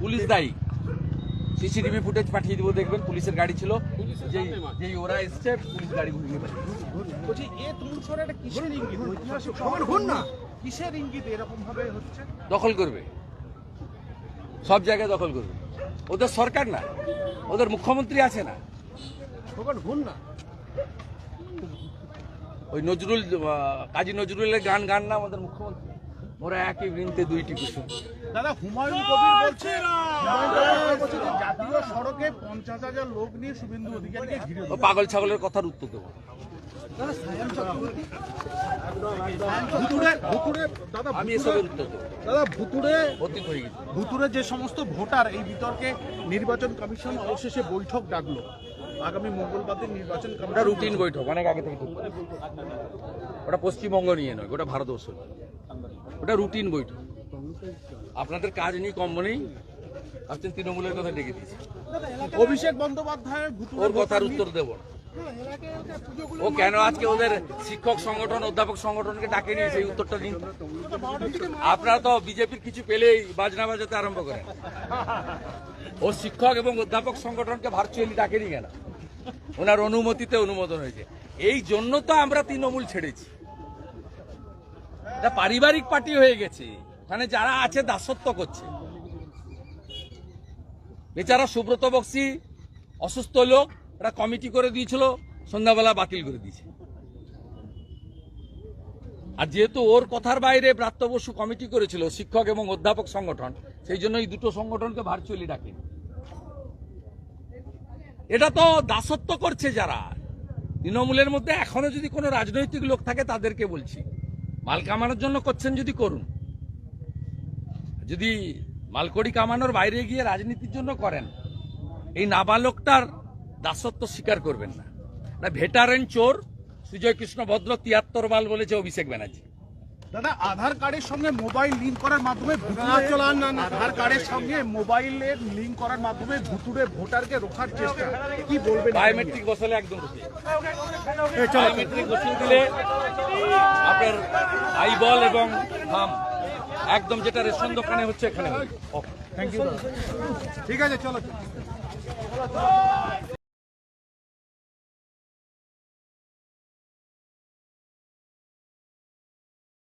Police দায়ী। CCTV footage পাঠিয়ে দিব, দেখবেন পুলিশের গাড়ি ছিল, যেই ওরা এসছে পুলিশ গাড়ি ঘুরিয়ে বলছি তুমুল শহরে একটা কিসের ইঙ্গিত, ঐতিহাসিক শহর না, কিসের ইঙ্গিত এরকম ভাবে হচ্ছে? দখল করবে, সব জায়গায় দখল করবে। ওদের সরকার না, ওদের মুখ্যমন্ত্রী আছে না। না ওই নজরুল, কাজী নজরুলের গান না আমাদের মুখ্যমন্ত্রী, ওরা একই বৃন্তে দুইটি কুসুম। দাদা হুমায়ুন কবির বলছে যে জাতীয় সড়কে 50,000 লোক নিয়ে শুভেন্দু অধিকারীকে ঘিরে ও পাগল ছাগলের কথার উত্তর দেবো। আমি এসবের উত্তর দেবো। দাদা ভুতুড়ে অতীত হয়ে গেছে। ভুতুড়ে যে সমস্ত ভোটার এই বিতর্কে নির্বাচন কমিশন অবশেষে বৈঠক ডাকলো আগামী মঙ্গলবার দিন নির্বাচন ওটা কমিশন রুটিন বৈঠক, অনেক আগে থেকে ঠিক করে। ওটা পশ্চিমবঙ্গ নিয়ে নয়, ওটা ভারতবর্ষ নিয়ে। ওটা রুটিন বৈঠক। আপনাদের কাজ নেই, কম নেই, ভাবছেন তৃণমূলের কথা ডেকে দিয়েছে। অভিষেক বন্দ্যোপাধ্যায় ওর কথার উত্তর দেব না। ও কেন আজকে ওদের শিক্ষক সংগঠন, অধ্যাপক সংগঠনকে ডাকে নিয়ে সেই উত্তরটা দিন। আপনারা তো বিজেপির কিছু পেলেই বাজনা বাজাতে আরম্ভ করেন। ও শিক্ষক এবং অধ্যাপক সংগঠনকে ভার্চুয়ালি ডাকেনি কেন? ওনার অনুমতিতে অনুমোদন হয়েছে। এই জন্য তো আমরা তৃণমূল ছেড়েছি। এটা পারিবারিক পার্টি হয়ে গেছে, ওখানে যারা আছে দাসত্ব করছে। বেচারা সুব্রত বক্সি অসুস্থ লোক, ওরা কমিটি করে দিয়েছিল, সন্ধ্যাবেলা বাতিল করে দিয়েছে। আর যেহেতু ওর কথার বাইরে ব্রাত্য বসু কমিটি করেছিল, শিক্ষক এবং অধ্যাপক সংগঠন, সেই জন্য এই দুটো সংগঠনকে ভার্চুয়ালি ডাকেন। এটা তো দাসত্ব করছে যারা। তৃণমূলের মধ্যে এখনো যদি কোনো রাজনৈতিক লোক থাকে তাদেরকে বলছি, মাল কামানোর জন্য করছেন যদি করুন, যদি মালকড়ি কামানোর বাইরে গিয়ে রাজনীতির জন্য করেন, এই নাবালকটার দাসত্ব স্বীকার করবেন না। ভেটারেন চোর সুজয় কৃষ্ণ ভদ্র 73 বাল বলেছে অভিষেক ব্যানার্জি। দাদা আধার কার্ডের সঙ্গে মোবাইল লিঙ্ক করার মাধ্যমে আধার কার্ডের সঙ্গে মোবাইলের লিঙ্ক করার মাধ্যমে ভুতুড়ে ভোটারকে রোখার চেষ্টা, কি বলবেন? বায়োমেট্রিক বসালে একদম বায়োমেট্রিক বসিয়ে দিলে আপনার আইবল এবং থাম একদম যেটা রেশন দোকানে হচ্ছে এখানে। Thank you. ঠিক আছে, চলো।